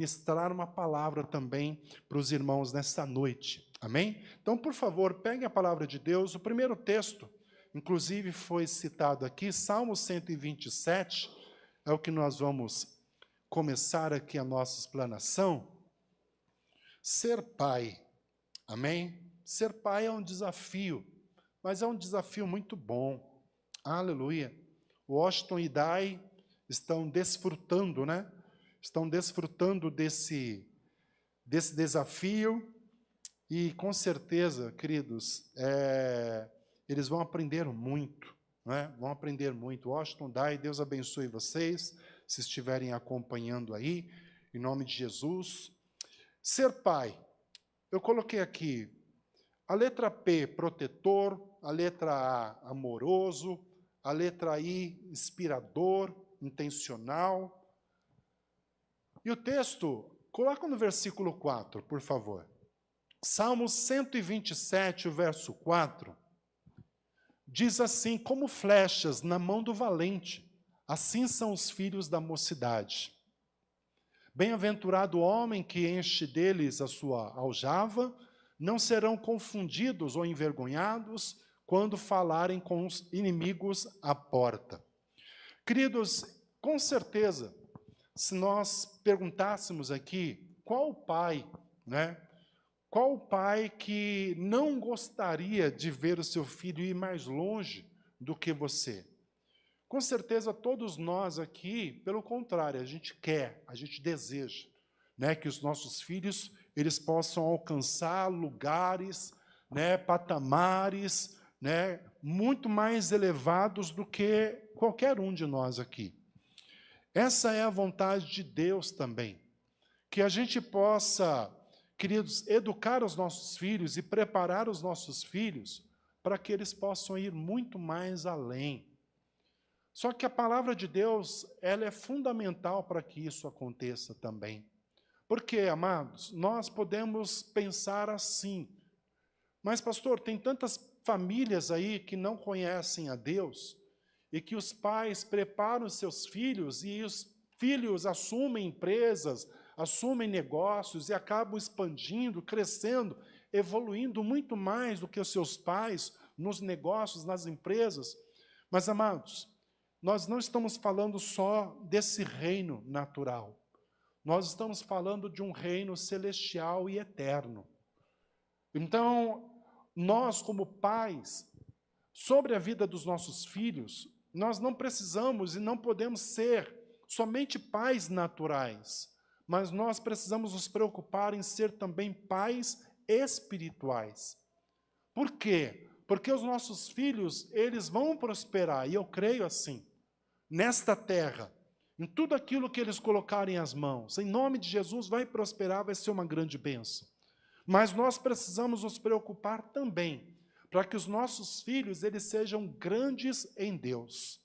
ministrar uma palavra também para os irmãos nesta noite. Amém? Então, por favor, pegue a palavra de Deus. O primeiro texto, inclusive, foi citado aqui, Salmo 127, é o que nós vamos começar aqui a nossa explanação. Ser pai, amém? Ser pai é um desafio, mas é um desafio muito bom. Aleluia. Washington e Dai estão desfrutando, né? Estão desfrutando desse desafio e, com certeza, queridos, eles vão aprender muito, né? Vão aprender muito. Washington, Dai, Deus abençoe vocês, se estiverem acompanhando aí, em nome de Jesus. Ser pai, eu coloquei aqui a letra P, protetor, a letra A, amoroso, a letra I, inspirador, intencional. E o texto, coloca no versículo 4, por favor. Salmo 127, o verso 4, diz assim: como flechas na mão do valente, assim são os filhos da mocidade. Bem-aventurado o homem que enche deles a sua aljava, não serão confundidos ou envergonhados quando falarem com os inimigos à porta. Queridos, com certeza, se nós perguntássemos aqui, qual pai, né? Qual pai que não gostaria de ver o seu filho ir mais longe do que você? Com certeza, todos nós aqui, pelo contrário, a gente quer, a gente deseja, né, que os nossos filhos eles possam alcançar lugares, né, patamares, né, muito mais elevados do que qualquer um de nós aqui. Essa é a vontade de Deus também, que a gente possa, queridos, educar os nossos filhos e preparar os nossos filhos para que eles possam ir muito mais além. Só que a palavra de Deus, ela é fundamental para que isso aconteça também. Porque, amados, nós podemos pensar assim, mas, pastor, tem tantas famílias aí que não conhecem a Deus e que os pais preparam os seus filhos e os filhos assumem empresas, assumem negócios e acabam expandindo, crescendo, evoluindo muito mais do que os seus pais nos negócios, nas empresas. Mas, amados, nós não estamos falando só desse reino natural. Nós estamos falando de um reino celestial e eterno. Então, nós como pais, sobre a vida dos nossos filhos, nós não precisamos e não podemos ser somente pais naturais, mas nós precisamos nos preocupar em ser também pais espirituais. Por quê? Porque os nossos filhos, eles vão prosperar, e eu creio assim, nesta terra, em tudo aquilo que eles colocarem as mãos, em nome de Jesus, vai prosperar, vai ser uma grande bênção. Mas nós precisamos nos preocupar também, para que os nossos filhos, eles sejam grandes em Deus.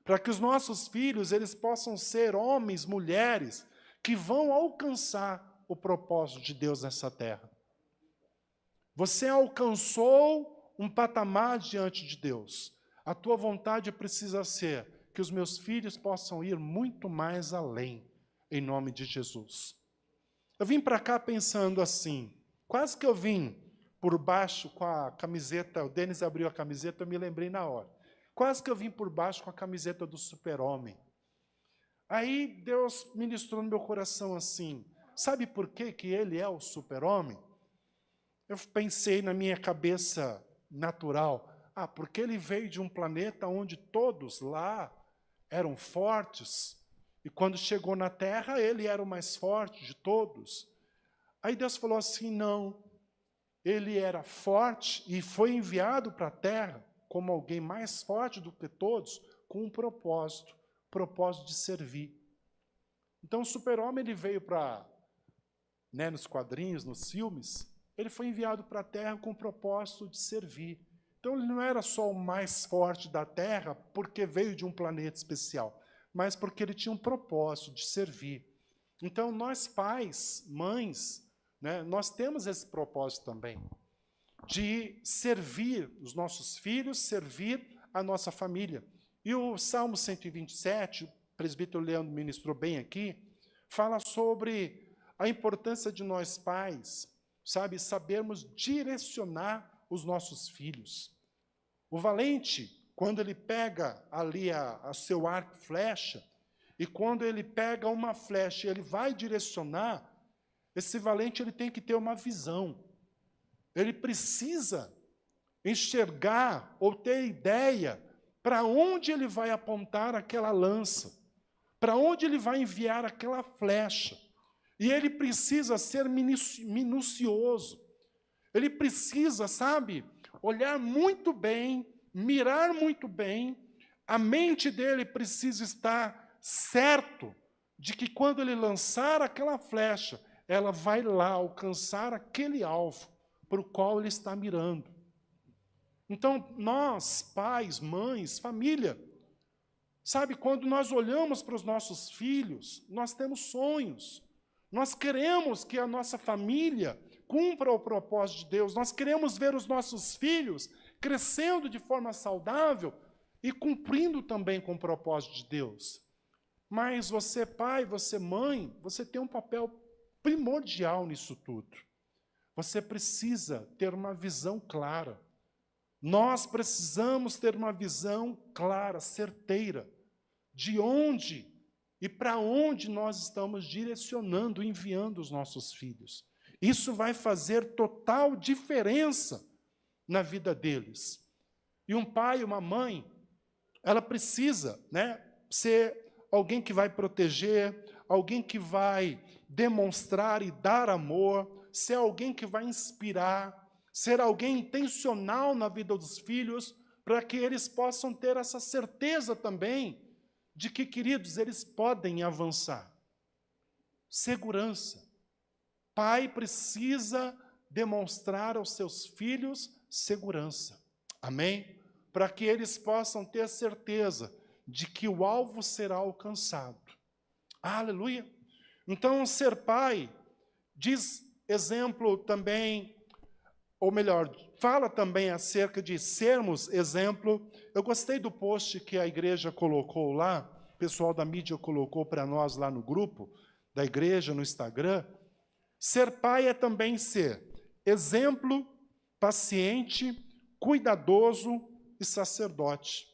Para que os nossos filhos, eles possam ser homens, mulheres, que vão alcançar o propósito de Deus nessa terra. Você alcançou um patamar diante de Deus. A tua vontade precisa ser que os meus filhos possam ir muito mais além, em nome de Jesus. Eu vim para cá pensando assim, quase que eu vim por baixo com a camiseta, o Denis abriu a camiseta, eu me lembrei na hora. Quase que eu vim por baixo com a camiseta do Super-Homem. Aí Deus ministrou no meu coração assim, sabe por que que ele é o Super-Homem? Eu pensei na minha cabeça natural, porque ele veio de um planeta onde todos lá eram fortes, e quando chegou na Terra, ele era o mais forte de todos. Aí Deus falou assim, não, ele era forte e foi enviado para a Terra como alguém mais forte do que todos, com um propósito de servir. Então o Super-Homem ele veio para, né, nos quadrinhos, nos filmes, ele foi enviado para a Terra com o propósito de servir. Então ele não era só o mais forte da Terra porque veio de um planeta especial, mas porque ele tinha um propósito de servir. Então nós pais, mães, né, nós temos esse propósito também, de servir os nossos filhos, servir a nossa família. E o Salmo 127, o presbítero Leandro ministrou bem aqui, fala sobre a importância de nós pais, sabe, sabermos direcionar os nossos filhos. O valente, quando ele pega ali a seu arco e flecha, e quando ele pega uma flecha e ele vai direcionar, esse valente ele tem que ter uma visão. Ele precisa enxergar ou ter ideia para onde ele vai apontar aquela lança, para onde ele vai enviar aquela flecha. E ele precisa ser minucioso. Ele precisa, sabe, olhar muito bem, mirar muito bem. A mente dele precisa estar certo de que quando ele lançar aquela flecha, ela vai lá alcançar aquele alvo para o qual ele está mirando. Então, nós, pais, mães, família, sabe, quando nós olhamos para os nossos filhos, nós temos sonhos. Nós queremos que a nossa família cumpra o propósito de Deus. Nós queremos ver os nossos filhos crescendo de forma saudável e cumprindo também com o propósito de Deus. Mas você, pai, você, mãe, você tem um papel primordial nisso tudo. Você precisa ter uma visão clara. Nós precisamos ter uma visão clara, certeira, de onde e para onde nós estamos direcionando, enviando os nossos filhos. Isso vai fazer total diferença na vida deles. E um pai, uma mãe, ela precisa, ser alguém que vai proteger, alguém que vai demonstrar e dar amor, ser alguém que vai inspirar, ser alguém intencional na vida dos filhos, para que eles possam ter essa certeza também de que, queridos, eles podem avançar. Segurança. Pai precisa demonstrar aos seus filhos segurança. Amém? Para que eles possam ter certeza de que o alvo será alcançado. Aleluia! Então, ser pai diz exemplo também, ou melhor, fala também acerca de sermos exemplo. Eu gostei do post que a igreja colocou lá, o pessoal da mídia colocou para nós lá no grupo da igreja, no Instagram. Ser pai é também ser exemplo, paciente, cuidadoso e sacerdote.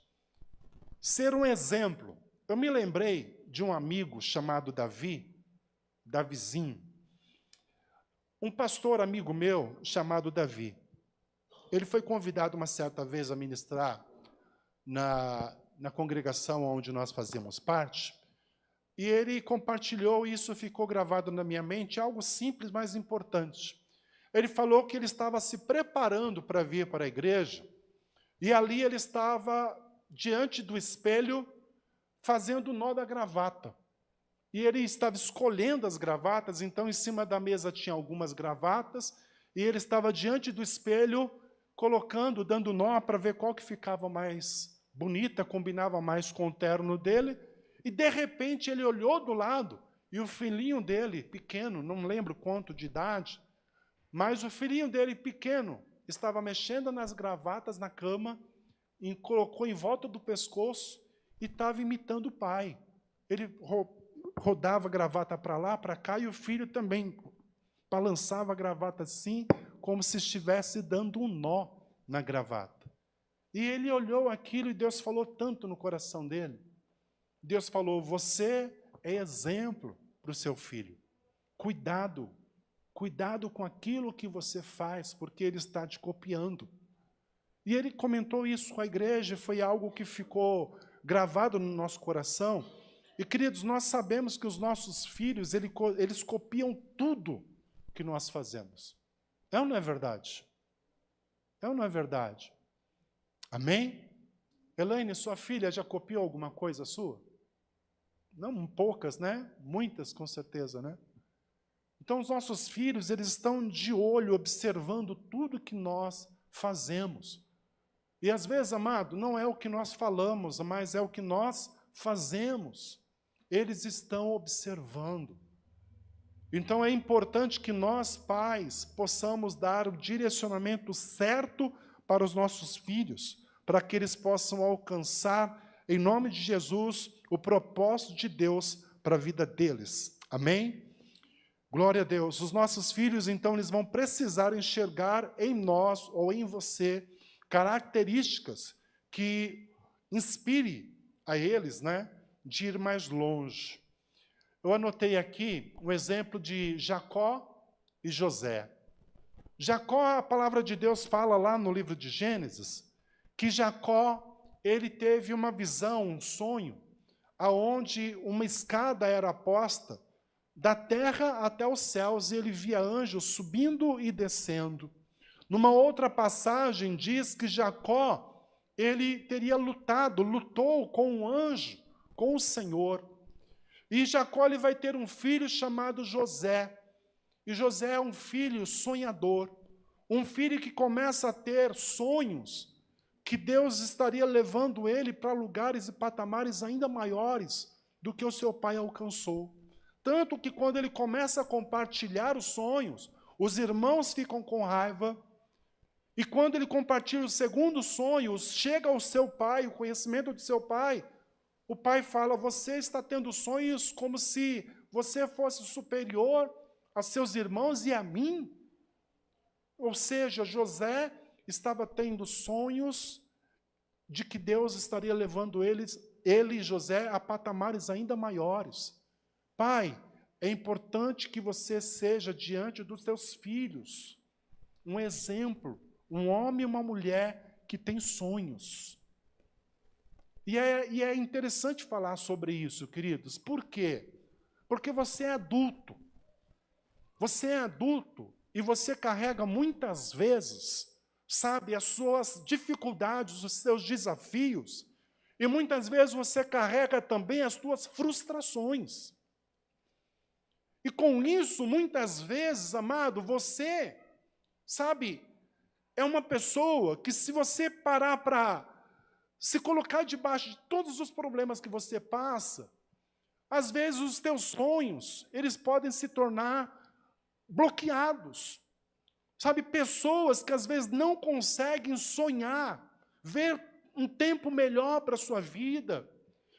Ser um exemplo. Eu me lembrei de um amigo chamado Davizinho. Um pastor amigo meu chamado Davi. Ele foi convidado uma certa vez a ministrar na congregação onde nós fazemos parte, e ele compartilhou, e isso ficou gravado na minha mente, algo simples, mas importante. Ele falou que ele estava se preparando para vir para a igreja, e ali ele estava diante do espelho, fazendo o nó da gravata. E ele estava escolhendo as gravatas, então em cima da mesa tinha algumas gravatas, e ele estava diante do espelho, colocando, dando nó para ver qual que ficava mais bonita, combinava mais com o terno dele, e de repente ele olhou do lado, e o filhinho dele, pequeno, não lembro quanto de idade, mas o filhinho dele, pequeno, estava mexendo nas gravatas na cama, e colocou em volta do pescoço, e estava imitando o pai. Ele rodava a gravata para lá, para cá, e o filho também balançava a gravata assim, como se estivesse dando um nó na gravata. E ele olhou aquilo e Deus falou tanto no coração dele. Deus falou, você é exemplo para o seu filho. Cuidado, cuidado com aquilo que você faz, porque ele está te copiando. E ele comentou isso com a igreja, foi algo que ficou gravado no nosso coração. E, queridos, nós sabemos que os nossos filhos, eles copiam tudo que nós fazemos. É ou não é verdade? É ou não é verdade? Amém? Elaine, sua filha já copiou alguma coisa sua? Não, poucas, né? Muitas, com certeza, né? Então, os nossos filhos, eles estão de olho, observando tudo que nós fazemos. E, às vezes, amado, não é o que nós falamos, mas é o que nós fazemos. Eles estão observando. Então, é importante que nós, pais, possamos dar o direcionamento certo para os nossos filhos, para que eles possam alcançar, em nome de Jesus, o propósito de Deus para a vida deles. Amém? Glória a Deus. Os nossos filhos, então, eles vão precisar enxergar em nós ou em você características que inspire a eles, né, de ir mais longe. Eu anotei aqui um exemplo de Jacó e José. Jacó, a palavra de Deus fala lá no livro de Gênesis, que Jacó, ele teve uma visão, um sonho, aonde uma escada era posta da terra até os céus, e ele via anjos subindo e descendo. Numa outra passagem diz que Jacó, ele teria lutou com um anjo, com o Senhor. E Jacó ele vai ter um filho chamado José. E José é um filho sonhador, um filho que começa a ter sonhos, que Deus estaria levando ele para lugares e patamares ainda maiores do que o seu pai alcançou. Tanto que quando ele começa a compartilhar os sonhos, os irmãos ficam com raiva. E quando ele compartilha o segundo sonho, chega ao seu pai, o conhecimento de seu pai, o pai fala, você está tendo sonhos como se você fosse superior a seus irmãos e a mim. Ou seja, José estava tendo sonhos de que Deus estaria levando ele e José a patamares ainda maiores. Pai, é importante que você seja diante dos seus filhos um exemplo, um homem e uma mulher que tem sonhos. E é interessante falar sobre isso, queridos. Por quê? Porque você é adulto. Você é adulto e você carrega muitas vezes, sabe, as suas dificuldades, os seus desafios. E muitas vezes você carrega também as suas frustrações. E com isso, muitas vezes, amado, você, sabe, é uma pessoa que se você parar para se colocar debaixo de todos os problemas que você passa, às vezes os teus sonhos, eles podem se tornar bloqueados. Sabe, pessoas que às vezes não conseguem sonhar, ver um tempo melhor para a sua vida,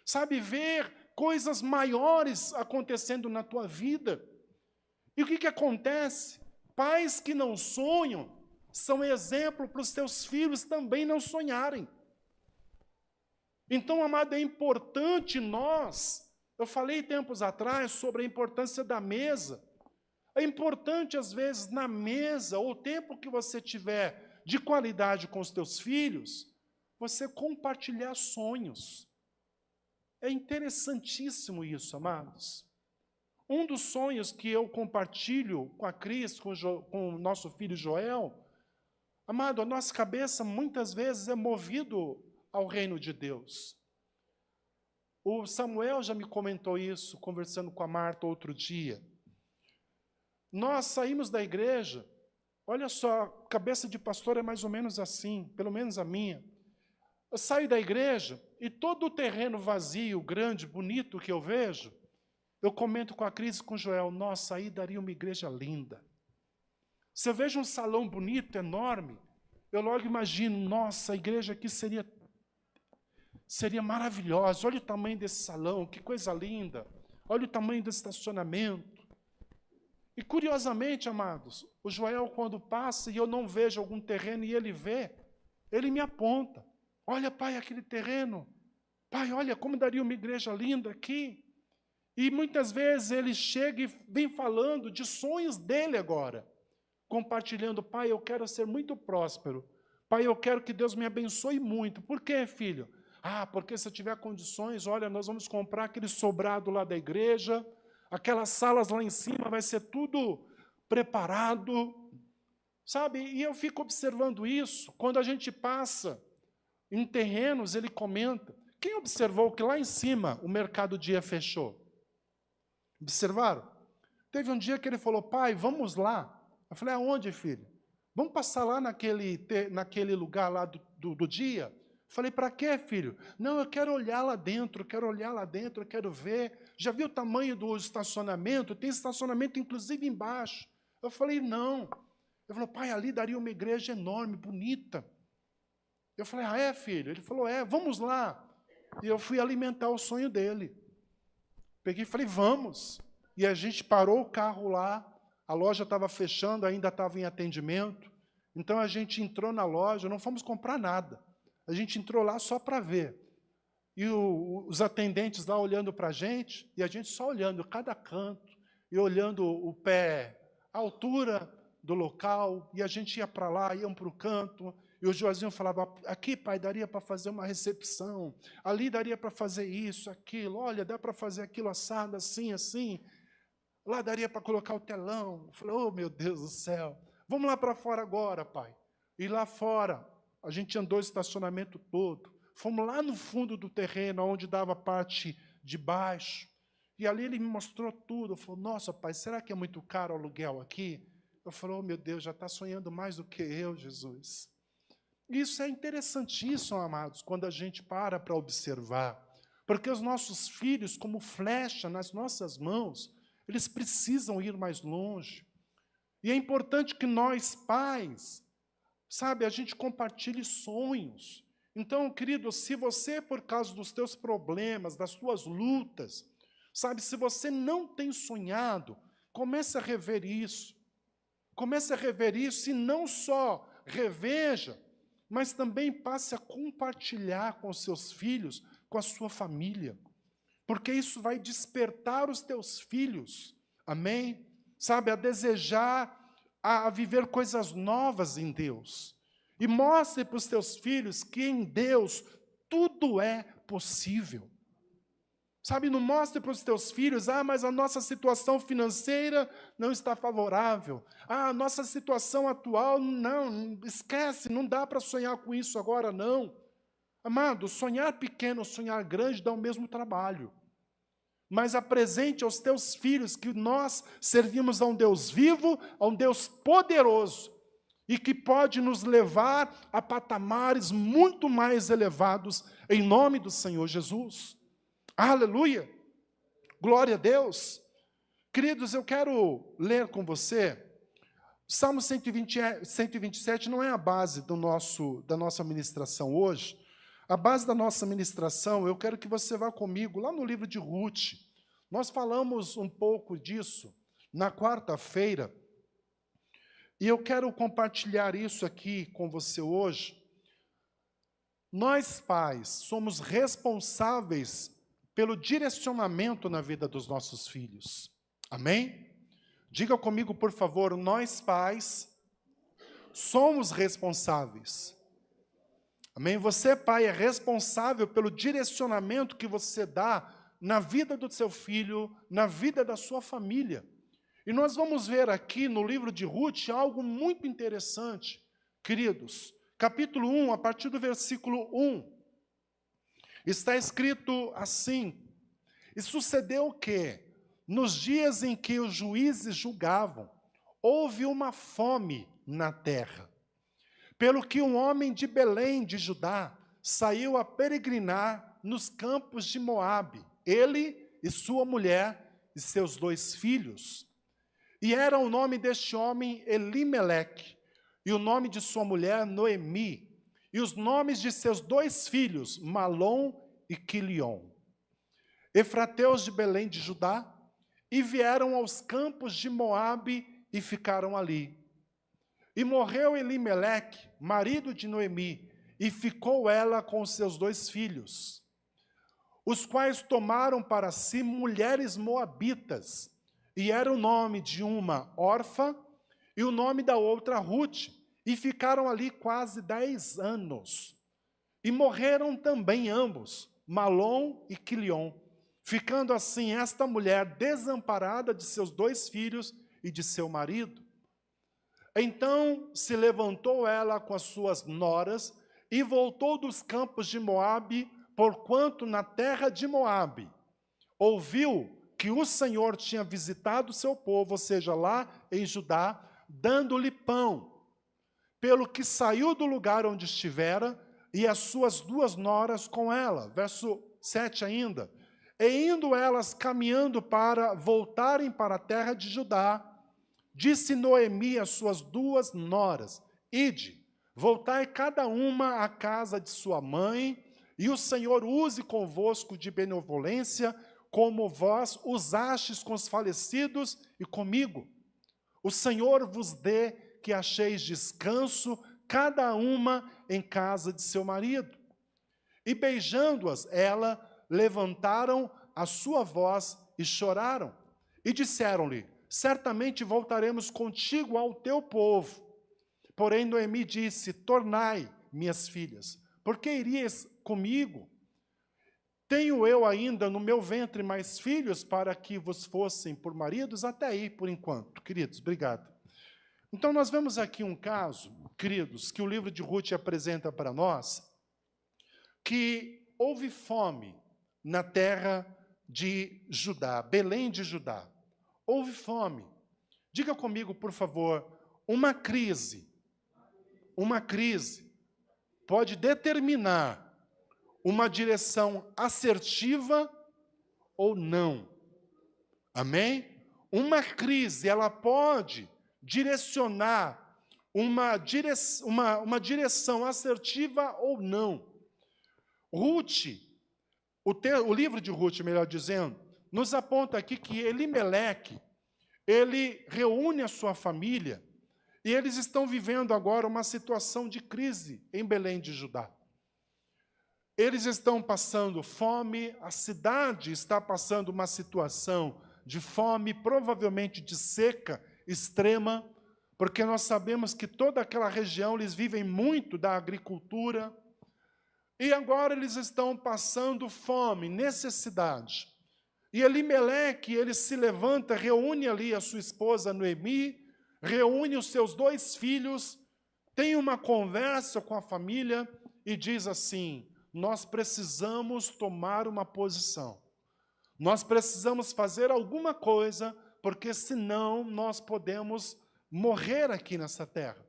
sabe, ver coisas maiores acontecendo na tua vida. E o que acontece? Pais que não sonham são exemplo para os seus filhos também não sonharem. Então, amado, é importante eu falei tempos atrás sobre a importância da mesa. É importante, às vezes, na mesa, ou o tempo que você tiver de qualidade com os teus filhos, você compartilhar sonhos. É interessantíssimo isso, amados. Um dos sonhos que eu compartilho com a Cris, com o nosso filho Joel, amado, a nossa cabeça muitas vezes é movido ao reino de Deus. O Samuel já me comentou isso, conversando com a Marta outro dia. Nós saímos da igreja, olha só, a cabeça de pastor é mais ou menos assim, pelo menos a minha. Eu saio da igreja e todo o terreno vazio, grande, bonito que eu vejo, eu comento com a Cris e com o Joel, nossa, aí daria uma igreja linda. Se eu vejo um salão bonito, enorme, eu logo imagino, nossa, a igreja aqui seria maravilhosa, olha o tamanho desse salão, que coisa linda, olha o tamanho do estacionamento. E curiosamente, amados, o Joel quando passa e eu não vejo algum terreno e ele vê, ele me aponta. Olha, pai, aquele terreno. Pai, olha como daria uma igreja linda aqui. E muitas vezes ele chega e vem falando de sonhos dele agora. Compartilhando, pai, eu quero ser muito próspero. Pai, eu quero que Deus me abençoe muito. Por quê, filho? Ah, porque se eu tiver condições, olha, nós vamos comprar aquele sobrado lá da igreja, aquelas salas lá em cima, vai ser tudo preparado. Sabe, e eu fico observando isso, quando a gente passa em terrenos, ele comenta. Quem observou que lá em cima o mercado dia fechou? Observaram? Teve um dia que ele falou, pai, vamos lá. Eu falei, aonde, filho? Vamos passar lá naquele lugar lá do dia? Eu falei, para quê, filho? Não, eu quero olhar lá dentro, eu quero ver. Já viu o tamanho do estacionamento? Tem estacionamento, inclusive, embaixo. Eu falei, não. Ele falou, pai, ali daria uma igreja enorme, bonita. Eu falei, ah, é, filho? Ele falou, é, vamos lá. E eu fui alimentar o sonho dele. Peguei e falei, vamos. e a gente parou o carro lá, a loja estava fechando, ainda estava em atendimento, então a gente entrou na loja, não fomos comprar nada, a gente entrou lá só para ver. E os atendentes lá olhando para a gente, e a gente só olhando cada canto, e olhando o pé, a altura do local, e a gente ia para lá, iam para o canto, e o Joazinho falava, aqui, pai, daria para fazer uma recepção, ali daria para fazer isso, aquilo, olha, dá para fazer aquilo assado, assim, assim, lá daria para colocar o telão. Eu falei, oh, meu Deus do céu, vamos lá para fora agora, pai. E lá fora, a gente andou o estacionamento todo, fomos lá no fundo do terreno, onde dava a parte de baixo, e ali ele me mostrou tudo. Eu falei, nossa, pai, será que é muito caro o aluguel aqui? Eu falei, oh, meu Deus, já está sonhando mais do que eu, Jesus. Isso é interessantíssimo, amados, quando a gente para observar, porque os nossos filhos, como flecha nas nossas mãos, eles precisam ir mais longe. E é importante que nós, pais, sabe, a gente compartilhe sonhos. Então, querido, se você, por causa dos teus problemas, das tuas lutas, sabe, se você não tem sonhado, comece a rever isso. Comece a rever isso e não só reveja, mas também passe a compartilhar com os seus filhos, com a sua família. Porque isso vai despertar os teus filhos, amém? Sabe, a desejar, a viver coisas novas em Deus. E mostre para os teus filhos que em Deus tudo é possível. Sabe, não mostre para os teus filhos, mas a nossa situação financeira não está favorável. A nossa situação atual, não, esquece, não dá para sonhar com isso agora, não. Amado, sonhar pequeno, sonhar grande dá o mesmo trabalho. Mas apresente aos teus filhos que nós servimos a um Deus vivo, a um Deus poderoso, e que pode nos levar a patamares muito mais elevados, em nome do Senhor Jesus. Aleluia! Glória a Deus! Queridos, eu quero ler com você, Salmo 127 não é a base da nossa ministração hoje. A base da nossa ministração, eu quero que você vá comigo lá no livro de Ruth. Nós falamos um pouco disso na quarta-feira, e eu quero compartilhar isso aqui com você hoje. Nós, pais, somos responsáveis pelo direcionamento na vida dos nossos filhos. Amém? Diga comigo, por favor, nós, pais, somos responsáveis. Amém? Você, pai, é responsável pelo direcionamento que você dá na vida do seu filho, na vida da sua família. E nós vamos ver aqui no livro de Ruth algo muito interessante, queridos. Capítulo 1, a partir do versículo 1, está escrito assim: e sucedeu que, nos dias em que os juízes julgavam, houve uma fome na terra, pelo que um homem de Belém de Judá saiu a peregrinar nos campos de Moabe, ele e sua mulher e seus 2 filhos. E era o nome deste homem Elimeleque, e o nome de sua mulher Noemi, e os nomes de seus 2 filhos, Malom e Quilion, efrateus de Belém de Judá, e vieram aos campos de Moabe e ficaram ali. E morreu Elimeleque, marido de Noemi, e ficou ela com os seus 2 filhos, os quais tomaram para si mulheres moabitas, e era o nome de uma Orfa, e o nome da outra Ruth, e ficaram ali quase 10 anos. E morreram também ambos, Malom e Quilion, ficando assim esta mulher desamparada de seus 2 filhos e de seu marido. Então se levantou ela com as suas noras e voltou dos campos de Moabe, porquanto na terra de Moabe ouviu que o Senhor tinha visitado o seu povo, ou seja, lá em Judá, dando-lhe pão, pelo que saiu do lugar onde estivera, e as suas 2 noras com ela. Verso 7 ainda. E indo elas caminhando para voltarem para a terra de Judá, disse Noemi às suas 2 noras, ide, voltai cada uma à casa de sua mãe, e o Senhor use convosco de benevolência, como vós usastes com os falecidos e comigo. O Senhor vos dê que acheis descanso, cada uma em casa de seu marido. E beijando-as, ela levantaram a sua voz e choraram. E disseram-lhe, certamente voltaremos contigo ao teu povo. Porém Noemi disse, tornai, minhas filhas, porque irias comigo? Tenho eu ainda no meu ventre mais filhos para que vos fossem por maridos? Até aí, por enquanto. Queridos, obrigado. Então, nós vemos aqui um caso, queridos, que o livro de Ruth apresenta para nós, que houve fome na terra de Judá, Belém de Judá. Houve fome. Diga comigo, por favor, uma crise pode determinar uma direção assertiva ou não. Amém? Uma crise, ela pode direcionar uma direção assertiva ou não. Ruth, o livro de Ruth, melhor dizendo, nos aponta aqui que Elimeleque, ele reúne a sua família e eles estão vivendo agora uma situação de crise em Belém de Judá. Eles estão passando fome, a cidade está passando uma situação de fome, provavelmente de seca extrema, porque nós sabemos que toda aquela região, eles vivem muito da agricultura, e agora eles estão passando fome, necessidade. E Elimeleque, ele se levanta, reúne ali a sua esposa Noemi, reúne os seus 2 filhos, tem uma conversa com a família e diz assim, nós precisamos tomar uma posição. Nós precisamos fazer alguma coisa, porque senão nós podemos morrer aqui nessa terra.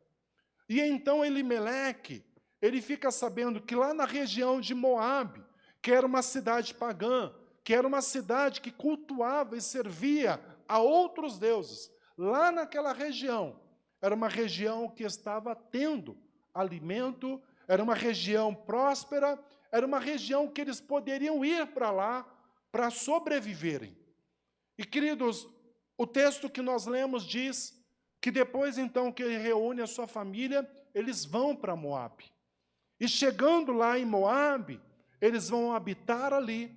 E então Elimeleque, ele fica sabendo que lá na região de Moabe, que era uma cidade pagã, que era uma cidade que cultuava e servia a outros deuses, lá naquela região, era uma região que estava tendo alimento, era uma região próspera, era uma região que eles poderiam ir para lá para sobreviverem. E, queridos, o texto que nós lemos diz que depois, então, que ele reúne a sua família, eles vão para Moabe. E chegando lá em Moabe, eles vão habitar ali.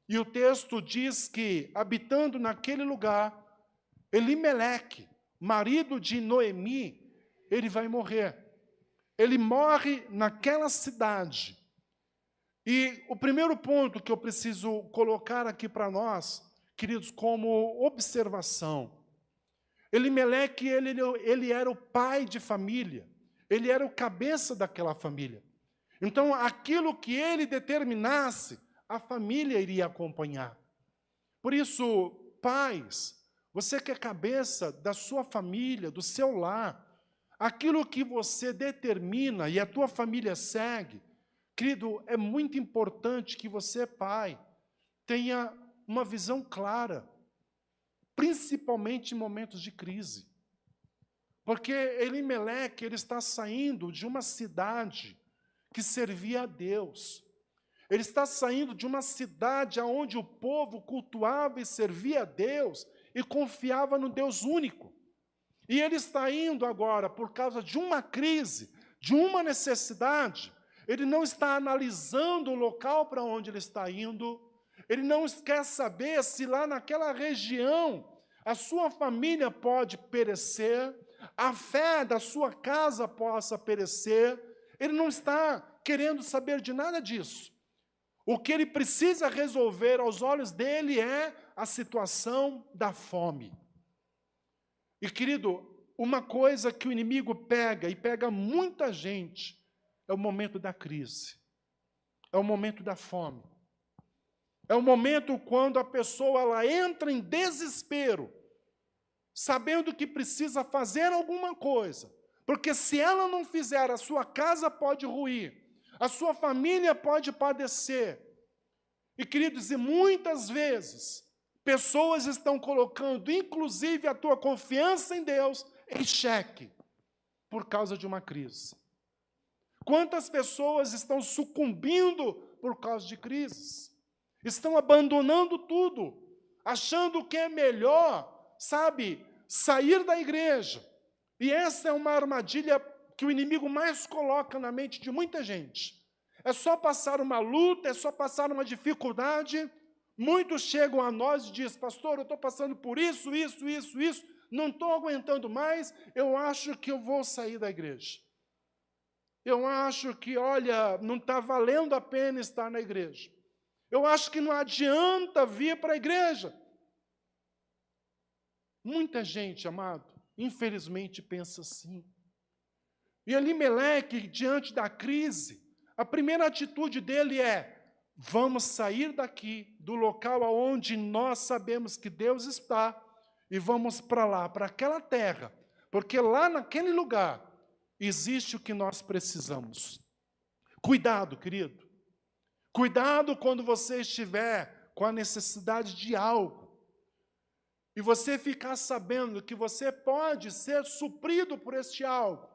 E o texto diz que, habitando naquele lugar, Elimeleque, marido de Noemi, ele vai morrer. Ele morre naquela cidade. E o primeiro ponto que eu preciso colocar aqui para nós, queridos, como observação, Elimeleque, ele era o pai de família, ele era o cabeça daquela família. Então, aquilo que ele determinasse, a família iria acompanhar. Por isso, pais, você que é cabeça da sua família, do seu lar, aquilo que você determina e a tua família segue, querido, é muito importante que você, pai, tenha uma visão clara, principalmente em momentos de crise. Porque Elimeleque, ele está saindo de uma cidade que servia a Deus. Ele está saindo de uma cidade onde o povo cultuava e servia a Deus e confiava no Deus único. E ele está indo agora, por causa de uma crise, de uma necessidade, ele não está analisando o local para onde ele está indo, ele não quer saber se lá naquela região a sua família pode perecer, a fé da sua casa possa perecer, ele não está querendo saber de nada disso. O que ele precisa resolver aos olhos dele é a situação da fome. E, querido, uma coisa que o inimigo pega, e pega muita gente, é o momento da crise, é o momento da fome. É o momento quando a pessoa ela entra em desespero, sabendo que precisa fazer alguma coisa, porque se ela não fizer, a sua casa pode ruir, a sua família pode padecer. E, queridos, e muitas vezes, pessoas estão colocando, inclusive, a tua confiança em Deus em xeque, por causa de uma crise. Quantas pessoas estão sucumbindo por causa de crises? estão abandonando tudo, achando que é melhor, sabe, sair da igreja. E essa é uma armadilha que o inimigo mais coloca na mente de muita gente. É só passar uma luta, é só passar uma dificuldade. Muitos chegam a nós e dizem, pastor, eu estou passando por isso, não estou aguentando mais, eu acho que eu vou sair da igreja. Eu acho que, olha, não está valendo a pena estar na igreja. Eu acho que não adianta vir para a igreja. Muita gente, amado, infelizmente pensa assim. E Elimeleque, diante da crise, a primeira atitude dele é, vamos sair daqui, do local onde nós sabemos que Deus está, e vamos para lá, para aquela terra, porque lá naquele lugar existe o que nós precisamos. Cuidado, querido. Cuidado quando você estiver com a necessidade de algo, e você ficar sabendo que você pode ser suprido por este algo,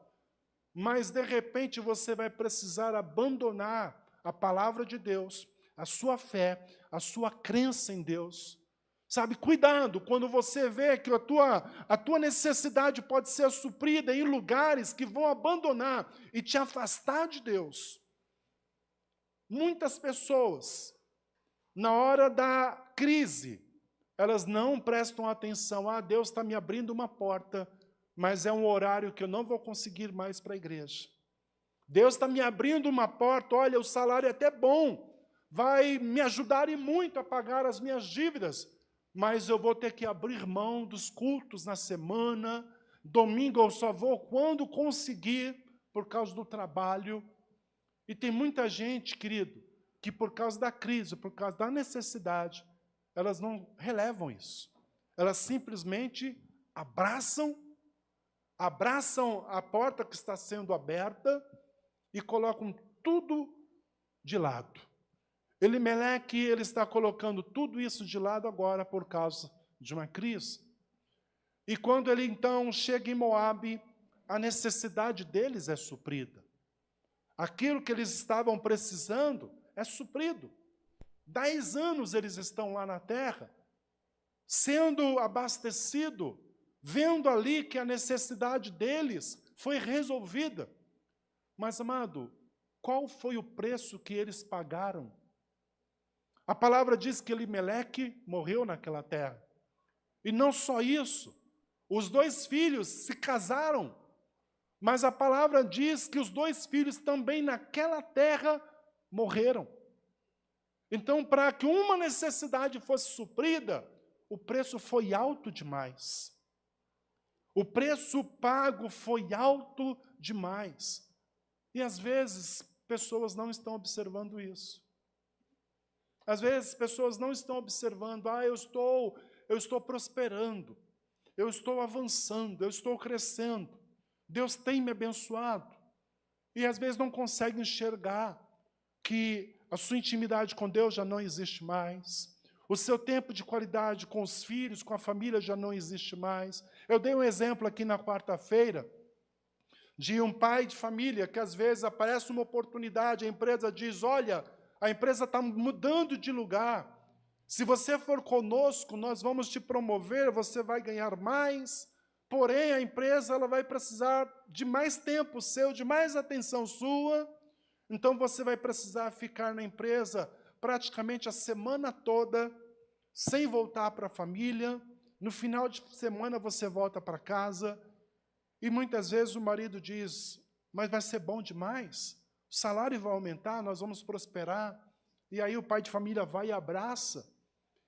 mas de repente você vai precisar abandonar a palavra de Deus, a sua fé, a sua crença em Deus. Sabe, cuidado quando você vê que a tua necessidade pode ser suprida em lugares que vão abandonar e te afastar de Deus. Muitas pessoas, na hora da crise, elas não prestam atenção. Ah, Deus está me abrindo uma porta, mas é um horário que eu não vou conseguir mais para a igreja. Deus está me abrindo uma porta, olha, o salário é até bom, vai me ajudar e muito a pagar as minhas dívidas, mas eu vou ter que abrir mão dos cultos na semana, domingo eu só vou quando conseguir, por causa do trabalho. E tem muita gente, querido, que por causa da crise, por causa da necessidade, elas não relevam isso. Elas simplesmente abraçam a porta que está sendo aberta e colocam tudo de lado. Elimeleque, ele está colocando tudo isso de lado agora por causa de uma crise. E quando ele então chega em Moabe, a necessidade deles é suprida. Aquilo que eles estavam precisando é suprido. 10 anos eles estão lá na terra, sendo abastecido, vendo ali que a necessidade deles foi resolvida. Mas, amado, qual foi o preço que eles pagaram? A palavra diz que Elimeleque morreu naquela terra. E não só isso, os 2 filhos se casaram, mas a palavra diz que os 2 filhos também naquela terra morreram. Então, para que uma necessidade fosse suprida, o preço foi alto demais. O preço pago foi alto demais. E às vezes, pessoas não estão observando isso. Às vezes, pessoas não estão observando, eu estou prosperando, eu estou avançando, eu estou crescendo, Deus tem me abençoado. E às vezes não conseguem enxergar que a sua intimidade com Deus já não existe mais. O seu tempo de qualidade com os filhos, com a família já não existe mais. Eu dei um exemplo aqui na quarta-feira de um pai de família que às vezes aparece uma oportunidade, a empresa diz, olha, a empresa está mudando de lugar. Se você for conosco, nós vamos te promover, você vai ganhar mais. Porém, a empresa ela vai precisar de mais tempo seu, de mais atenção sua. Então, você vai precisar ficar na empresa praticamente a semana toda, sem voltar para a família. No final de semana, você volta para casa. E muitas vezes o marido diz, mas vai ser bom demais. O salário vai aumentar, nós vamos prosperar. E aí o pai de família vai e abraça.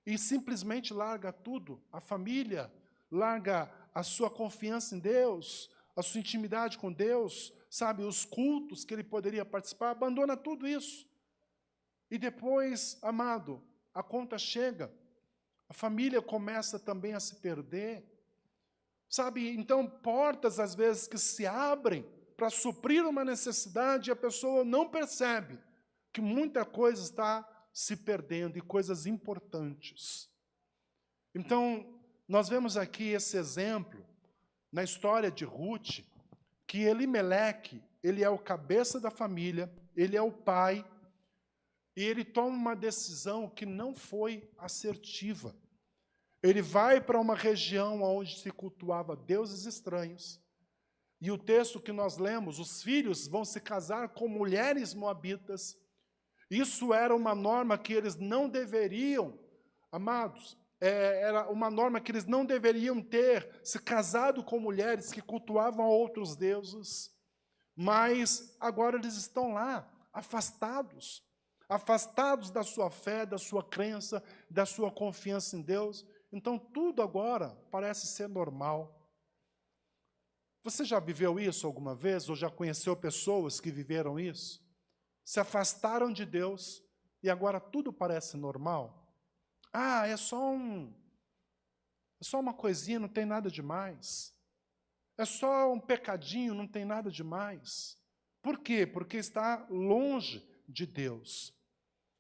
E simplesmente larga tudo. A família larga a sua confiança em Deus, a sua intimidade com Deus, sabe, os cultos que ele poderia participar, abandona tudo isso. E depois, amado, a conta chega, a família começa também a se perder. Sabe, então portas às vezes que se abrem para suprir uma necessidade e a pessoa não percebe que muita coisa está se perdendo e coisas importantes. Então, nós vemos aqui esse exemplo na história de Ruth, que Elimeleque, ele é o cabeça da família, ele é o pai, e ele toma uma decisão que não foi assertiva. Ele vai para uma região onde se cultuava deuses estranhos, e o texto que nós lemos, os filhos vão se casar com mulheres moabitas. Isso era uma norma que eles não deveriam, amados, era uma norma que eles não deveriam ter se casado com mulheres que cultuavam outros deuses. Mas agora eles estão lá, afastados da sua fé, da sua crença, da sua confiança em Deus. Então tudo agora parece ser normal. Você já viveu isso alguma vez, ou já conheceu pessoas que viveram isso? Se afastaram de Deus e agora tudo parece normal? Ah, é só uma coisinha, não tem nada demais. É só um pecadinho, não tem nada demais. Por quê? Porque está longe de Deus.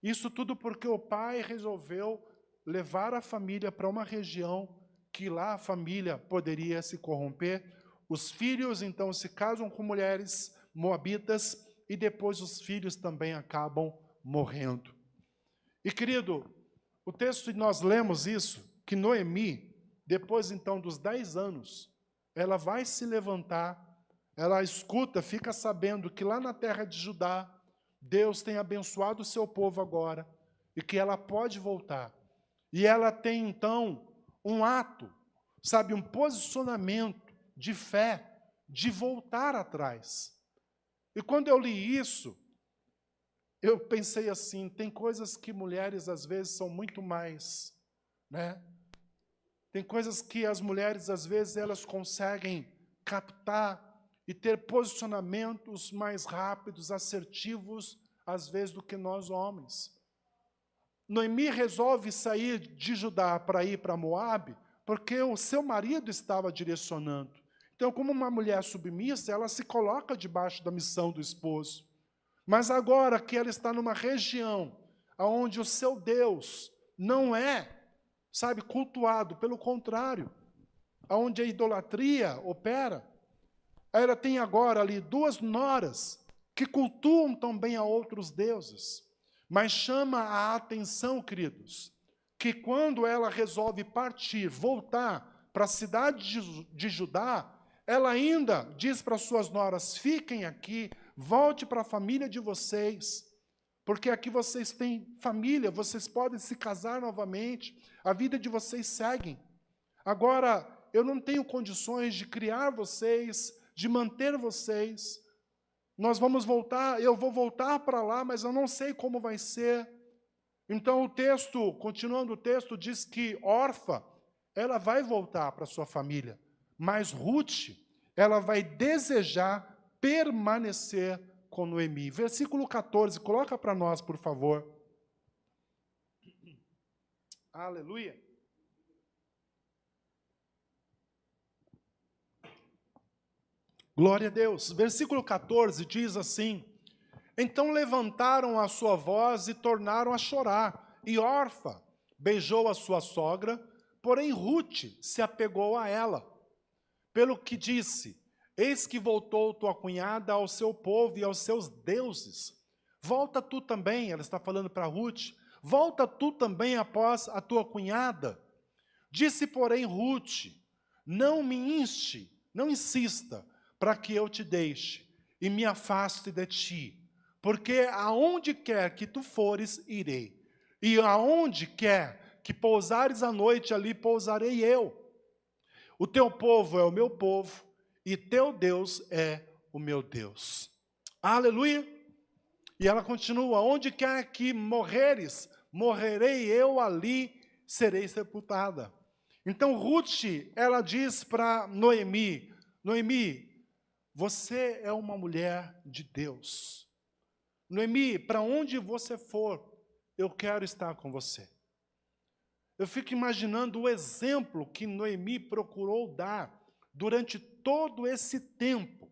Isso tudo porque o pai resolveu levar a família para uma região que lá a família poderia se corromper. Os filhos, então, se casam com mulheres moabitas e depois os filhos também acabam morrendo. E, querido, o texto que nós lemos isso, que Noemi, depois, então, dos 10 anos, ela vai se levantar, ela escuta, fica sabendo que lá na terra de Judá, Deus tem abençoado o seu povo agora, e que ela pode voltar. E ela tem, então, um ato, sabe, um posicionamento de fé, de voltar atrás. E quando eu li isso, eu pensei assim, tem coisas que mulheres às vezes são muito mais, né? Tem coisas que as mulheres às vezes elas conseguem captar e ter posicionamentos mais rápidos, assertivos, às vezes do que nós homens. Noemi resolve sair de Judá para ir para Moabe, porque o seu marido estava direcionando. Então, como uma mulher submissa, ela se coloca debaixo da missão do esposo. Mas agora que ela está numa região onde o seu Deus não é, sabe, cultuado, pelo contrário, onde a idolatria opera, ela tem agora ali 2 noras que cultuam também a outros deuses. Mas chama a atenção, queridos, que quando ela resolve partir, voltar para a cidade de Judá, ela ainda diz para suas noras, fiquem aqui, volte para a família de vocês, porque aqui vocês têm família, vocês podem se casar novamente, a vida de vocês segue. Agora, eu não tenho condições de criar vocês, de manter vocês. Nós vamos voltar, eu vou voltar para lá, mas eu não sei como vai ser. Então o texto, continuando o texto, diz que Orfa, ela vai voltar para sua família, mas Ruth, ela vai desejar permanecer com Noemi. Versículo 14, coloca para nós, por favor. Aleluia. Glória a Deus. Versículo 14 diz assim, então levantaram a sua voz e tornaram a chorar, e Orfa beijou a sua sogra, porém Ruth se apegou a ela, pelo que disse, eis que voltou tua cunhada ao seu povo e aos seus deuses. Volta tu também, ela está falando para Ruth, volta tu também após a tua cunhada. Disse, porém, Ruth, não insista, para que eu te deixe e me afaste de ti, porque aonde quer que tu fores, irei, e aonde quer que pousares a noite, ali pousarei eu. O teu povo é o meu povo, e teu Deus é o meu Deus. Aleluia! E ela continua, onde quer que morreres, morrerei eu ali, serei sepultada. Então Ruth, ela diz para Noemi, Noemi, você é uma mulher de Deus. Noemi, para onde você for, eu quero estar com você. Eu fico imaginando o exemplo que Noemi procurou dar durante todo esse tempo.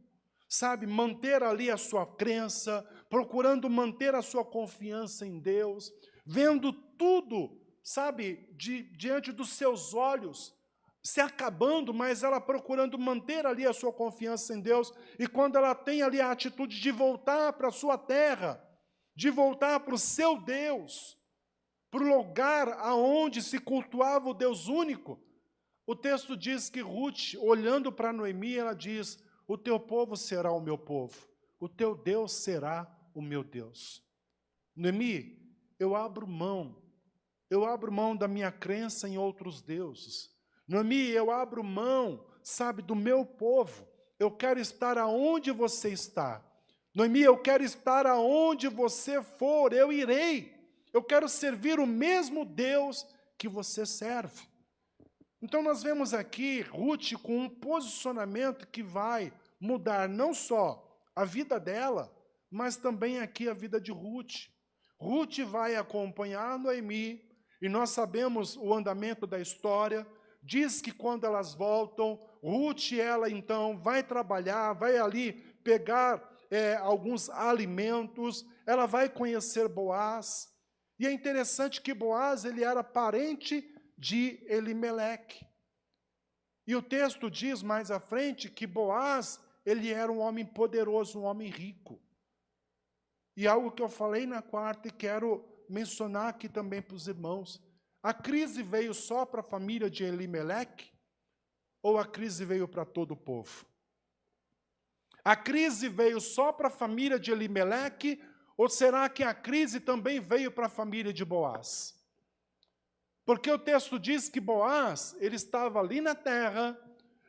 Sabe, manter ali a sua crença, procurando manter a sua confiança em Deus, vendo tudo, sabe, diante dos seus olhos, se acabando, mas ela procurando manter ali a sua confiança em Deus, e quando ela tem ali a atitude de voltar para a sua terra, de voltar para o seu Deus, para o lugar aonde se cultuava o Deus único. O texto diz que Ruth, olhando para Noemi, ela diz: o teu povo será o meu povo, o teu Deus será o meu Deus. Noemi, eu abro mão da minha crença em outros deuses. Noemi, eu abro mão, sabe, do meu povo. Eu quero estar aonde você está. Noemi, eu quero estar aonde você for, eu irei. Eu quero servir o mesmo Deus que você serve. Então nós vemos aqui Ruth com um posicionamento que vai mudar não só a vida dela, mas também aqui a vida de Ruth. Ruth vai acompanhar Noemi, e nós sabemos o andamento da história. Diz que quando elas voltam, Ruth, ela então vai trabalhar, vai ali pegar alguns alimentos, ela vai conhecer Boaz. E é interessante que Boaz, ele era parente de Elimeleque. E o texto diz mais à frente que Boaz, ele era um homem poderoso, um homem rico. E algo que eu falei na quarta e quero mencionar aqui também para os irmãos. A crise veio só para a família de Elimeleque? Ou a crise veio para todo o povo? A crise veio só para a família de Elimeleque? Ou será que a crise também veio para a família de Boaz? Porque o texto diz que Boaz, ele estava ali na terra,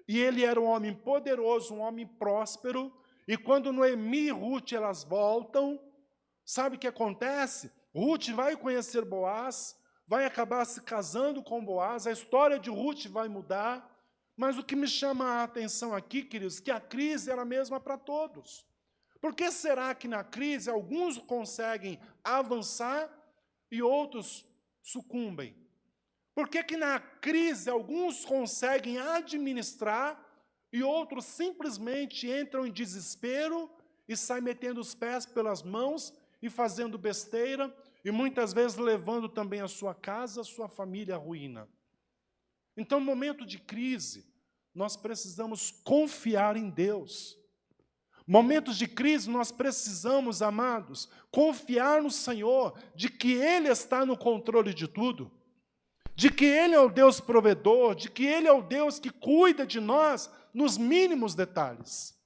e ele era um homem poderoso, um homem próspero, e quando Noemi e Ruth elas voltam, sabe o que acontece? Ruth vai conhecer Boaz, vai acabar se casando com Boaz, a história de Ruth vai mudar, mas o que me chama a atenção aqui, queridos, que a crise era a mesma para todos. Por que será que na crise alguns conseguem avançar e outros sucumbem? Por que na crise alguns conseguem administrar e outros simplesmente entram em desespero e saem metendo os pés pelas mãos e fazendo besteira e muitas vezes levando também a sua casa, a sua família à ruína? Então, no momento de crise, nós precisamos confiar em Deus. Momentos de crise, nós precisamos, amados, confiar no Senhor, de que Ele está no controle de tudo, de que Ele é o Deus provedor, de que Ele é o Deus que cuida de nós nos mínimos detalhes.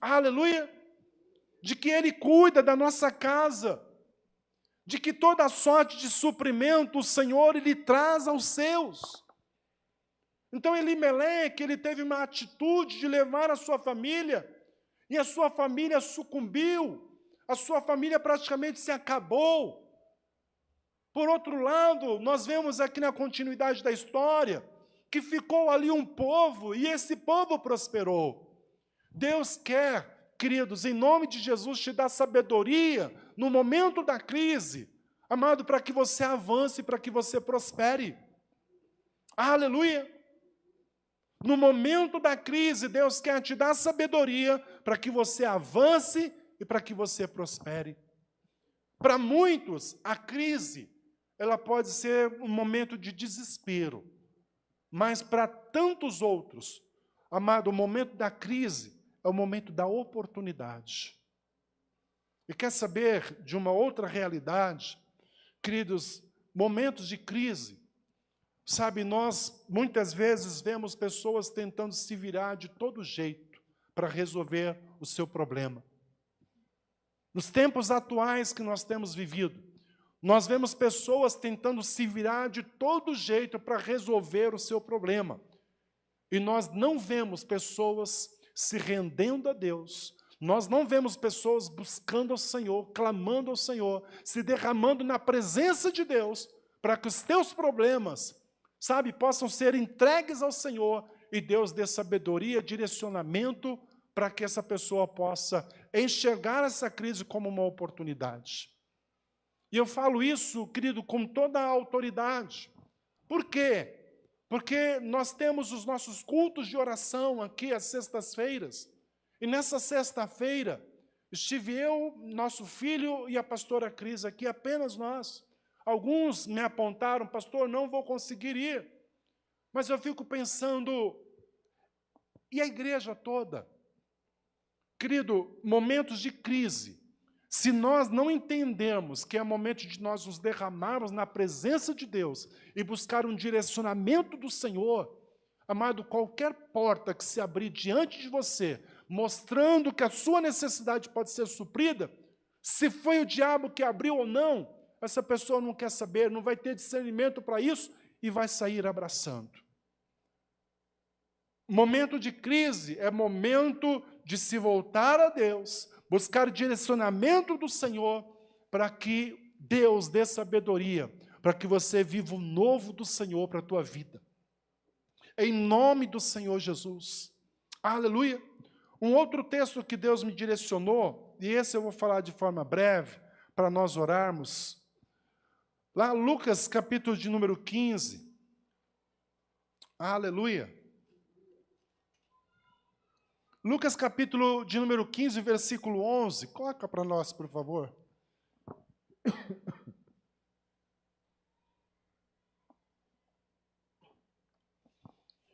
Aleluia! De que Ele cuida da nossa casa, de que toda sorte de suprimento o Senhor Ele traz aos seus. Então Elimeleque, ele teve uma atitude de levar a sua família, e a sua família sucumbiu, a sua família praticamente se acabou. Por outro lado, nós vemos aqui na continuidade da história, que ficou ali um povo, e esse povo prosperou. Deus quer, queridos, em nome de Jesus, te dar sabedoria no momento da crise, amado, para que você avance, para que você prospere. Aleluia! No momento da crise, Deus quer te dar sabedoria para que você avance e para que você prospere. Para muitos, a crise, ela pode ser um momento de desespero, mas para tantos outros, amado, o momento da crise é o momento da oportunidade. E quer saber de uma outra realidade? Queridos, momentos de crise, sabe, nós muitas vezes vemos pessoas tentando se virar de todo jeito para resolver o seu problema. Nos tempos atuais que nós temos vivido, nós vemos pessoas tentando se virar de todo jeito para resolver o seu problema. E nós não vemos pessoas se rendendo a Deus, nós não vemos pessoas buscando ao Senhor, clamando ao Senhor, se derramando na presença de Deus, para que os teus problemas, sabe, possam ser entregues ao Senhor e Deus dê sabedoria, direcionamento para que essa pessoa possa enxergar essa crise como uma oportunidade. E eu falo isso, querido, com toda a autoridade. Por quê? Porque nós temos os nossos cultos de oração aqui às sextas-feiras. E nessa sexta-feira, estive eu, nosso filho e a pastora Cris aqui, apenas nós. Alguns me apontaram, pastor, não vou conseguir ir. Mas eu fico pensando, e a igreja toda? Querido, momentos de crise Se nós não entendermos que é momento de nós nos derramarmos na presença de Deus e buscar um direcionamento do Senhor, amado, qualquer porta que se abrir diante de você, mostrando que a sua necessidade pode ser suprida, se foi o diabo que abriu ou não, essa pessoa não quer saber, não vai ter discernimento para isso e vai sair abraçando. Momento de crise é momento de se voltar a Deus, buscar direcionamento do Senhor, para que Deus dê sabedoria, para que você viva o novo do Senhor para a tua vida. Em nome do Senhor Jesus. Aleluia. Um outro texto que Deus me direcionou, e esse eu vou falar de forma breve, para nós orarmos. Lá, Lucas, capítulo de número 15. Aleluia. Lucas, capítulo de número 15, versículo 11. Coloca para nós, por favor.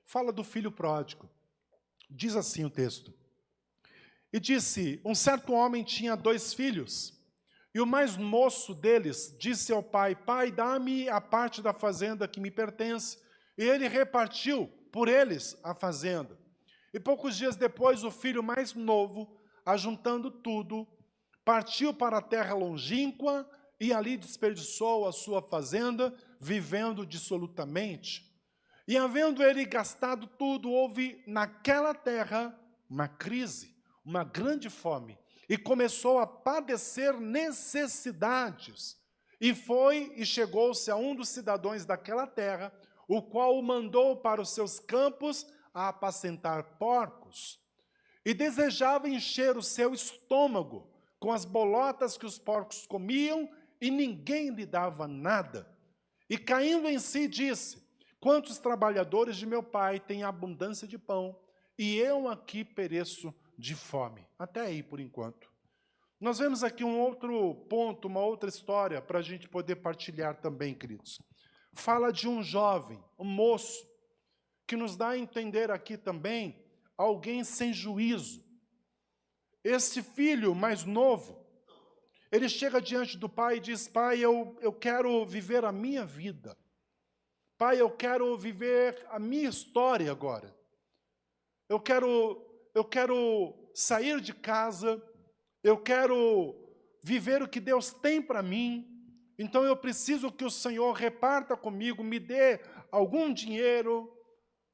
Fala do filho pródigo. Diz assim o texto. E disse, um certo homem tinha 2 filhos, e o mais moço deles disse ao pai, pai, dá-me a parte da fazenda que me pertence. E ele repartiu por eles a fazenda. E poucos dias depois, o filho mais novo, ajuntando tudo, partiu para a terra longínqua e ali desperdiçou a sua fazenda, vivendo dissolutamente. E havendo ele gastado tudo, houve naquela terra uma crise, uma grande fome, e começou a padecer necessidades. E foi e chegou-se a um dos cidadãos daquela terra, o qual o mandou para os seus campos a apacentar porcos, e desejava encher o seu estômago com as bolotas que os porcos comiam, e ninguém lhe dava nada. E caindo em si, disse, quantos trabalhadores de meu pai têm abundância de pão, e eu aqui pereço de fome. Até aí, por enquanto. Nós vemos aqui um outro ponto, uma outra história, para a gente poder partilhar também, queridos. Fala de um jovem, um moço, que nos dá a entender aqui também alguém sem juízo. Esse filho mais novo, ele chega diante do pai e diz, pai, eu quero viver a minha vida. Pai, eu quero viver a minha história agora. Eu quero sair de casa, eu quero viver o que Deus tem para mim. Então eu preciso que o Senhor reparta comigo, me dê algum dinheiro,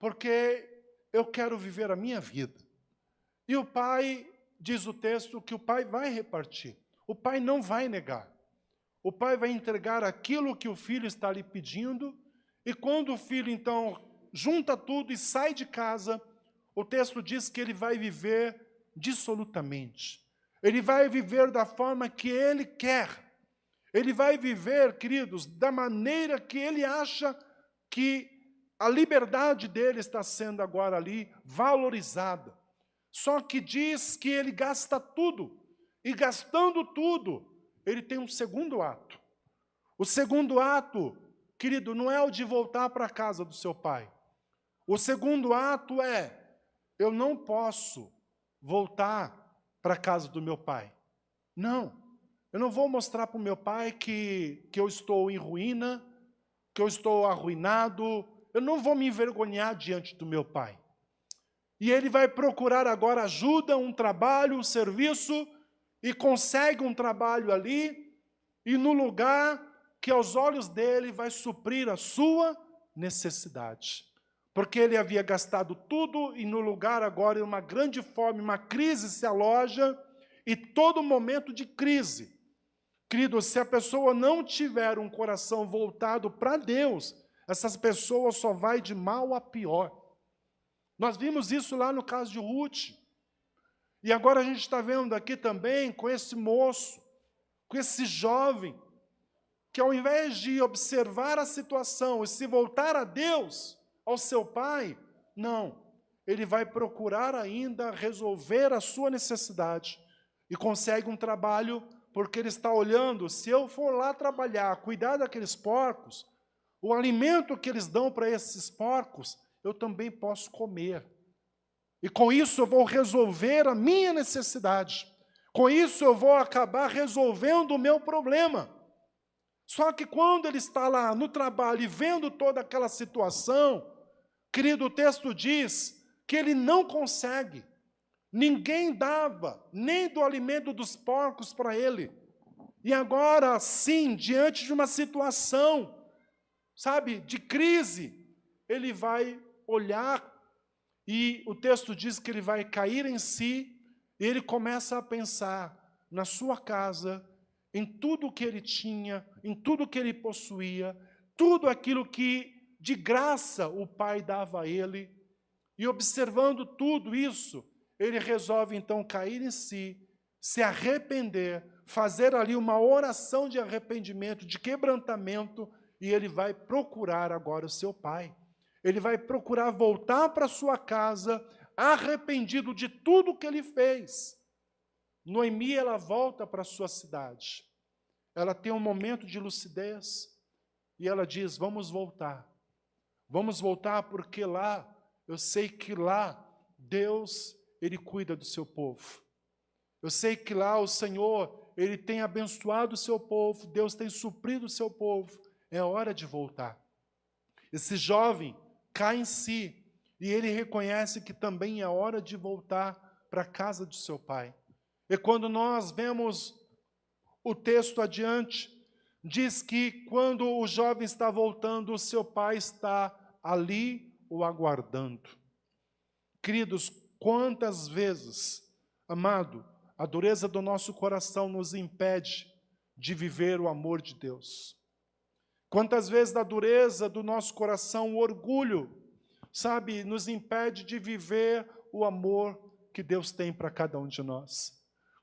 porque eu quero viver a minha vida. E o pai, diz o texto, que o pai vai repartir. O pai não vai negar. O pai vai entregar aquilo que o filho está lhe pedindo, e quando o filho, então, junta tudo e sai de casa, o texto diz que ele vai viver dissolutamente. Ele vai viver da forma que ele quer. Ele vai viver, queridos, da maneira que ele acha que a liberdade dele está sendo agora ali valorizada. Só que diz que ele gasta tudo. E gastando tudo, ele tem um segundo ato. O segundo ato, querido, não é o de voltar para a casa do seu pai. O segundo ato é, eu não posso voltar para a casa do meu pai. Não, eu não vou mostrar para o meu pai que eu estou em ruína, que eu estou arruinado. Eu não vou me envergonhar diante do meu pai. E ele vai procurar agora ajuda, um trabalho, um serviço, e consegue um trabalho ali, e no lugar que aos olhos dele vai suprir a sua necessidade. Porque ele havia gastado tudo, e no lugar agora, uma grande fome, uma crise se aloja, e todo momento de crise. Querido, se a pessoa não tiver um coração voltado para Deus, essas pessoas só vai de mal a pior. Nós vimos isso lá no caso de Ruth. E agora a gente está vendo aqui também com esse moço, com esse jovem, que ao invés de observar a situação e se voltar a Deus, ao seu pai, não. Ele vai procurar ainda resolver a sua necessidade e consegue um trabalho, porque ele está olhando, se eu for lá trabalhar, cuidar daqueles porcos, o alimento que eles dão para esses porcos, eu também posso comer. E com isso eu vou resolver a minha necessidade. Com isso eu vou acabar resolvendo o meu problema. Só que quando ele está lá no trabalho e vendo toda aquela situação, querido, o texto diz que ele não consegue. Ninguém dava nem do alimento dos porcos para ele. E agora, sim, diante de uma situação, sabe, de crise, ele vai olhar e o texto diz que ele vai cair em si e ele começa a pensar na sua casa, em tudo que ele tinha, em tudo que ele possuía, tudo aquilo que de graça o pai dava a ele. E observando tudo isso, ele resolve então cair em si, se arrepender, fazer ali uma oração de arrependimento, de quebrantamento, e ele vai procurar agora o seu pai. Ele vai procurar voltar para sua casa, arrependido de tudo que ele fez. Noemi, ela volta para sua cidade. Ela tem um momento de lucidez e ela diz, vamos voltar. Vamos voltar porque lá, eu sei que lá, Deus, Ele cuida do seu povo. Eu sei que lá o Senhor, Ele tem abençoado o seu povo, Deus tem suprido o seu povo. É hora de voltar. Esse jovem cai em si e ele reconhece que também é hora de voltar para a casa do seu pai. E quando nós vemos o texto adiante, diz que quando o jovem está voltando, o seu pai está ali o aguardando. Queridos, quantas vezes, amado, a dureza do nosso coração nos impede de viver o amor de Deus. Quantas vezes da dureza do nosso coração, o orgulho, sabe, nos impede de viver o amor que Deus tem para cada um de nós.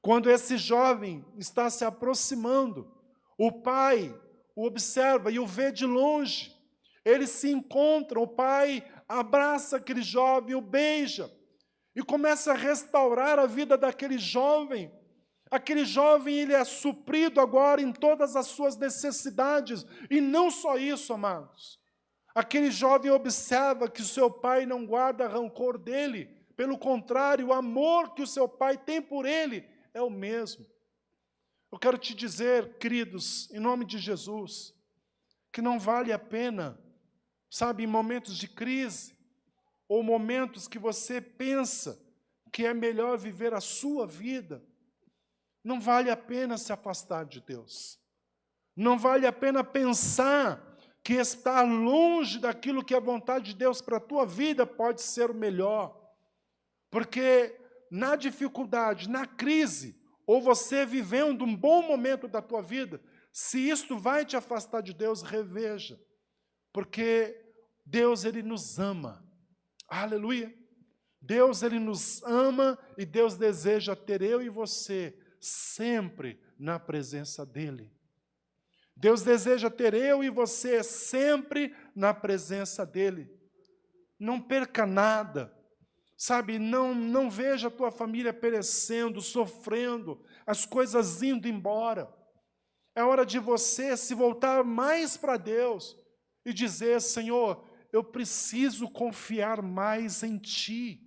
Quando esse jovem está se aproximando, o pai o observa e o vê de longe. Eles se encontram, o pai abraça aquele jovem, o beija e começa a restaurar a vida daquele jovem. Aquele jovem, ele é suprido agora em todas as suas necessidades. E não só isso, amados. Aquele jovem observa que o seu pai não guarda rancor dele. Pelo contrário, o amor que o seu pai tem por ele é o mesmo. Eu quero te dizer, queridos, em nome de Jesus, que não vale a pena, sabe, em momentos de crise, ou momentos que você pensa que é melhor viver a sua vida, não vale a pena se afastar de Deus. Não vale a pena pensar que estar longe daquilo que é a vontade de Deus para a tua vida pode ser o melhor. Porque na dificuldade, na crise, ou você vivendo um bom momento da tua vida, se isto vai te afastar de Deus, reveja. Porque Deus, Ele nos ama. Aleluia! Deus, Ele nos ama e Deus deseja ter eu e você sempre na presença dEle. Deus deseja ter eu e você sempre na presença dEle. Não perca nada. Sabe, não veja a tua família perecendo, sofrendo, as coisas indo embora. É hora de você se voltar mais para Deus e dizer, Senhor, eu preciso confiar mais em Ti.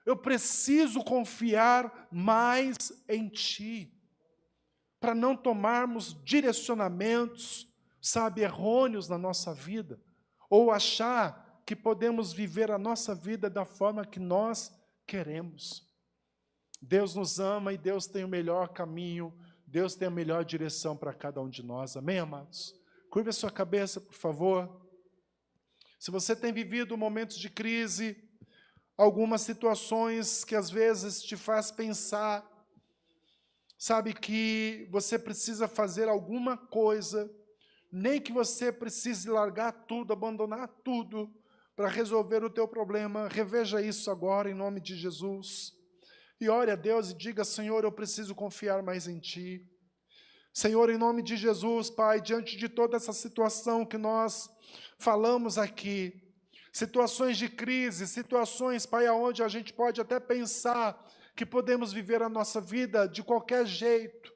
Eu preciso confiar mais em Ti. Para não tomarmos direcionamentos, sabe, errôneos na nossa vida. Ou achar que podemos viver a nossa vida da forma que nós queremos. Deus nos ama e Deus tem o melhor caminho, Deus tem a melhor direção para cada um de nós. Amém, amados? Curva a sua cabeça, por favor. Se você tem vivido momentos de crise, algumas situações que às vezes te faz pensar, sabe, que você precisa fazer alguma coisa, nem que você precise largar tudo, abandonar tudo, para resolver o teu problema, reveja isso agora em nome de Jesus. E ore a Deus e diga, Senhor, eu preciso confiar mais em Ti. Senhor, em nome de Jesus, Pai, diante de toda essa situação que nós falamos aqui, situações de crise, situações, Pai, onde a gente pode até pensar que podemos viver a nossa vida de qualquer jeito.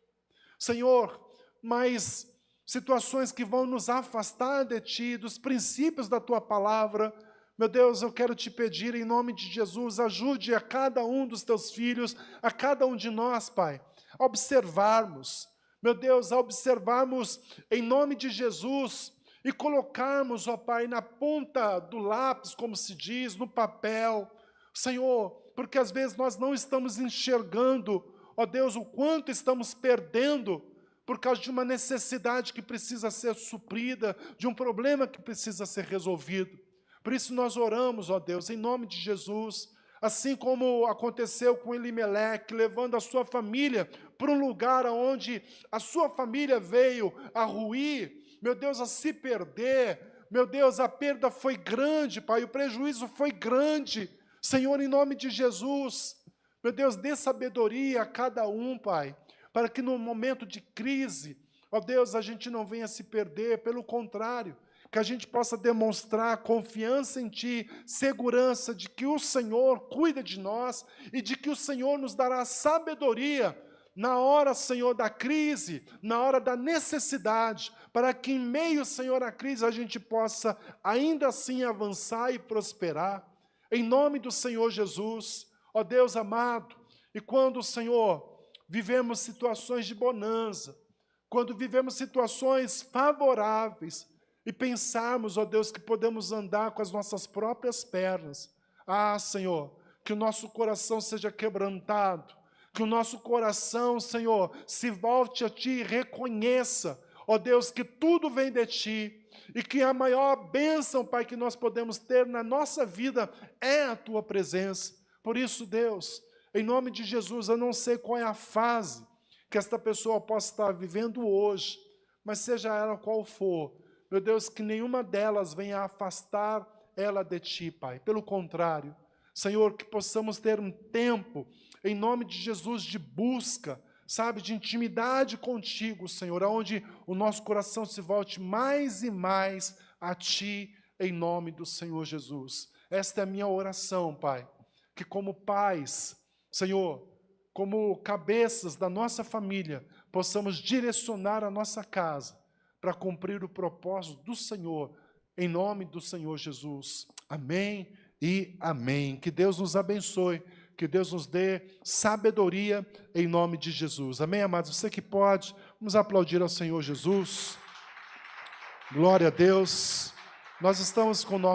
Senhor, mas situações que vão nos afastar de Ti, dos princípios da Tua palavra. Meu Deus, eu quero te pedir, em nome de Jesus, ajude a cada um dos Teus filhos, a cada um de nós, Pai, a observarmos, meu Deus, a observarmos em nome de Jesus e colocarmos, ó Pai, na ponta do lápis, como se diz, no papel, Senhor, porque às vezes nós não estamos enxergando, ó Deus, o quanto estamos perdendo por causa de uma necessidade que precisa ser suprida, de um problema que precisa ser resolvido. Por isso nós oramos, ó Deus, em nome de Jesus, assim como aconteceu com Elimeleque, levando a sua família para um lugar onde a sua família veio a ruir, meu Deus, a se perder, meu Deus, a perda foi grande, Pai, o prejuízo foi grande. Senhor, em nome de Jesus, meu Deus, dê sabedoria a cada um, Pai, para que no momento de crise, ó Deus, a gente não venha se perder, pelo contrário, que a gente possa demonstrar confiança em Ti, segurança de que o Senhor cuida de nós e de que o Senhor nos dará sabedoria na hora, Senhor, da crise, na hora da necessidade, para que em meio, Senhor, à crise a gente possa ainda assim avançar e prosperar. Em nome do Senhor Jesus, ó Deus amado, e quando, Senhor, vivemos situações de bonança, quando vivemos situações favoráveis, e pensarmos, ó Deus, que podemos andar com as nossas próprias pernas. Ah, Senhor, que o nosso coração seja quebrantado, que o nosso coração, Senhor, se volte a Ti e reconheça, ó Deus, que tudo vem de Ti, e que a maior bênção, Pai, que nós podemos ter na nossa vida é a Tua presença. Por isso, Deus, em nome de Jesus, eu não sei qual é a fase que esta pessoa possa estar vivendo hoje, mas seja ela qual for, meu Deus, que nenhuma delas venha afastar ela de Ti, Pai. Pelo contrário, Senhor, que possamos ter um tempo, em nome de Jesus, de busca, sabe, de intimidade contigo, Senhor, onde o nosso coração se volte mais e mais a Ti, em nome do Senhor Jesus. Esta é a minha oração, Pai, que como pais, Senhor, como cabeças da nossa família, possamos direcionar a nossa casa para cumprir o propósito do Senhor, em nome do Senhor Jesus. Amém e amém. Que Deus nos abençoe, que Deus nos dê sabedoria em nome de Jesus. Amém, amados? Você que pode, vamos aplaudir ao Senhor Jesus. Glória a Deus. Nós estamos com o nosso